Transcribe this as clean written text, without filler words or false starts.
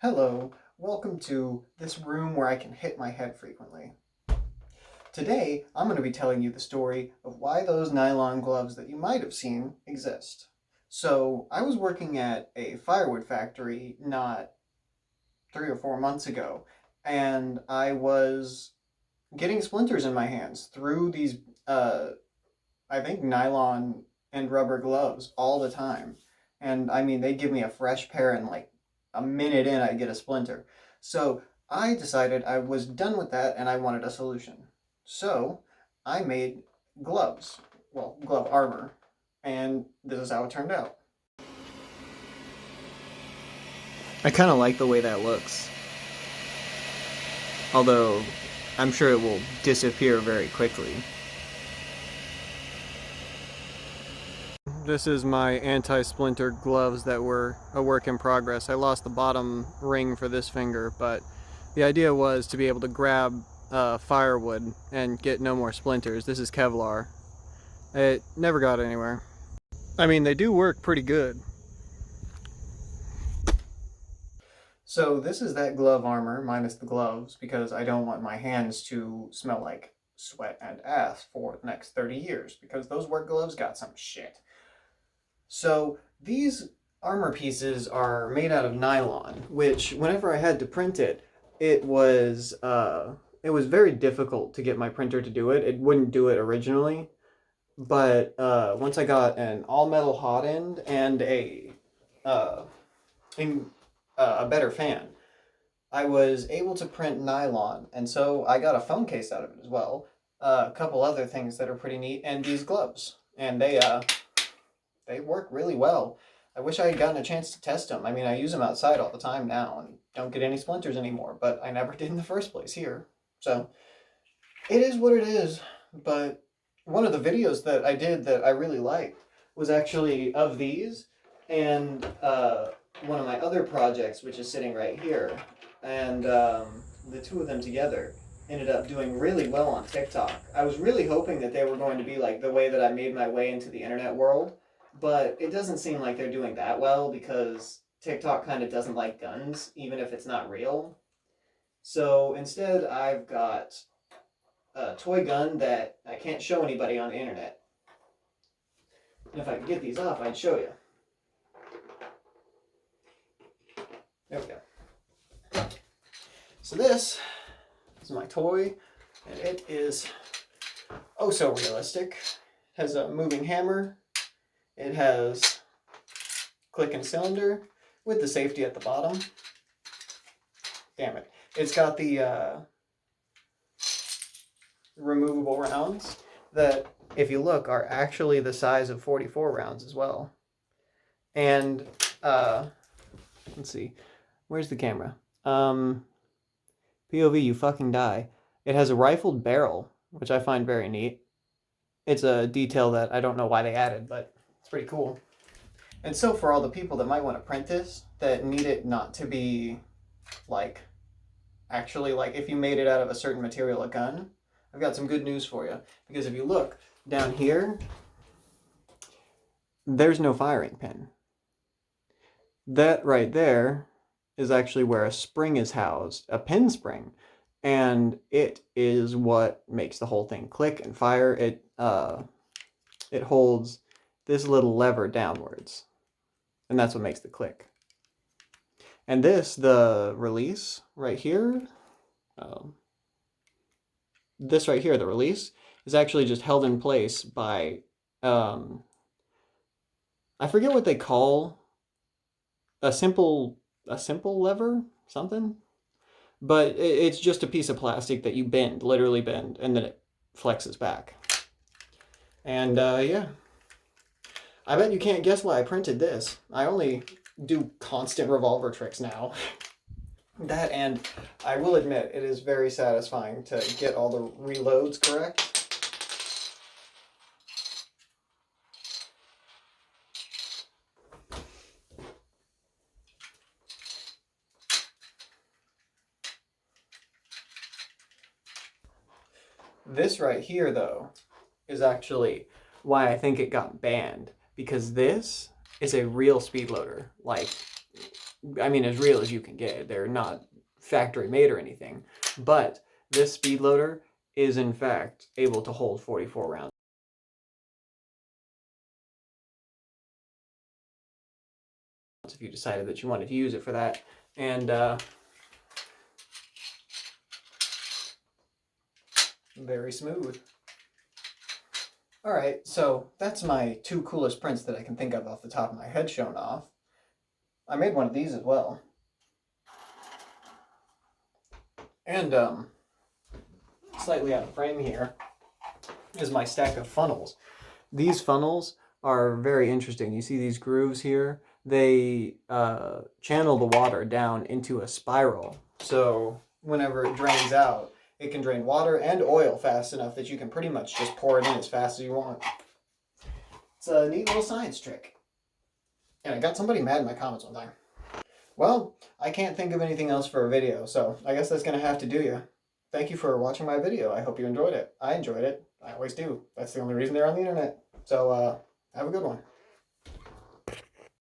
Hello, welcome to this room where I can hit my head frequently. Today, I'm going to be telling you the story of why those nylon gloves that you might have seen exist. So, I was working at a firewood factory not 3 or 4 months ago, and I was getting splinters in my hands through these, I think, nylon and rubber gloves all the time. And I mean, they'd give me a fresh pair, and like a minute in, I'd get a splinter. So I decided I was done with that and I wanted a solution. So I made gloves, well, glove armor, and this is how it turned out. I kind of like the way that looks. Although, I'm sure it will disappear very quickly. This is my anti-splinter gloves that were a work in progress. I lost the bottom ring for this finger, but the idea was to be able to grab firewood and get no more splinters. This is Kevlar. It never got anywhere. I mean, they do work pretty good. So this is that glove armor minus the gloves because I don't want my hands to smell like sweat and ass for the next 30 years because those work gloves got some shit. So these armor pieces are made out of nylon, which whenever I had to print it, it was very difficult to get my printer to do it. It wouldn't do it originally, but once I got an all metal hot end and a better fan, I was able to print nylon, and so I got a phone case out of it as well. A couple other things that are pretty neat, and these gloves, and they work really well. I wish I had gotten a chance to test them. I mean, I use them outside all the time now and don't get any splinters anymore, but I never did in the first place here. So it is what it is. But one of the videos that I did that I really liked was actually of these and one of my other projects, which is sitting right here. And the two of them together ended up doing really well on TikTok. I was really hoping that they were going to be like the way that I made my way into the internet world, but it doesn't seem like they're doing that well because TikTok kind of doesn't like guns, even if it's not real. So instead, I've got a toy gun that I can't show anybody on the internet. And if I could get these off, I'd show you. There we go. So this is my toy, and it is oh so realistic. It has a moving hammer. It has click and cylinder with the safety at the bottom. Damn it. It's got the removable rounds that, if you look, are actually the size of 44 rounds as well. And, let's see. Where's the camera? POV, you fucking die. It has a rifled barrel, which I find very neat. It's a detail that I don't know why they added, but it's pretty cool. And so for all the people that might want to print this, that need it not to be like, actually like if you made it out of a certain material, a gun, I've got some good news for you. Because if you look down here, there's no firing pin. That right there is actually where a spring is housed, a pin spring. And it is what makes the whole thing click and fire. It holds this little lever downwards, and that's what makes the click. And the release right here, this right here, the release, is actually just held in place by, I forget what they call a simple lever, something, but it's just a piece of plastic that you bend, literally bend, and then it flexes back. And yeah. I bet you can't guess why I printed this. I only do constant revolver tricks now. That, and I will admit, it is very satisfying to get all the reloads correct. This right here, though, is actually why I think it got banned, because this is a real speed loader. Like, I mean, as real as you can get. They're not factory made or anything. But this speed loader is in fact able to hold 44 rounds. If you decided that you wanted to use it for that. And very smooth. All right, so that's my 2 coolest prints that I can think of off the top of my head shown off. I made one of these as well. And slightly out of frame here is my stack of funnels. These funnels are very interesting. You see these grooves here? They channel the water down into a spiral. So whenever it drains out, it can drain water and oil fast enough that you can pretty much just pour it in as fast as you want. It's a neat little science trick. And I got somebody mad in my comments one time. Well, I can't think of anything else for a video, so I guess that's going to have to do you. Thank you for watching my video. I hope you enjoyed it. I enjoyed it. I always do. That's the only reason they're on the internet. So, have a good one.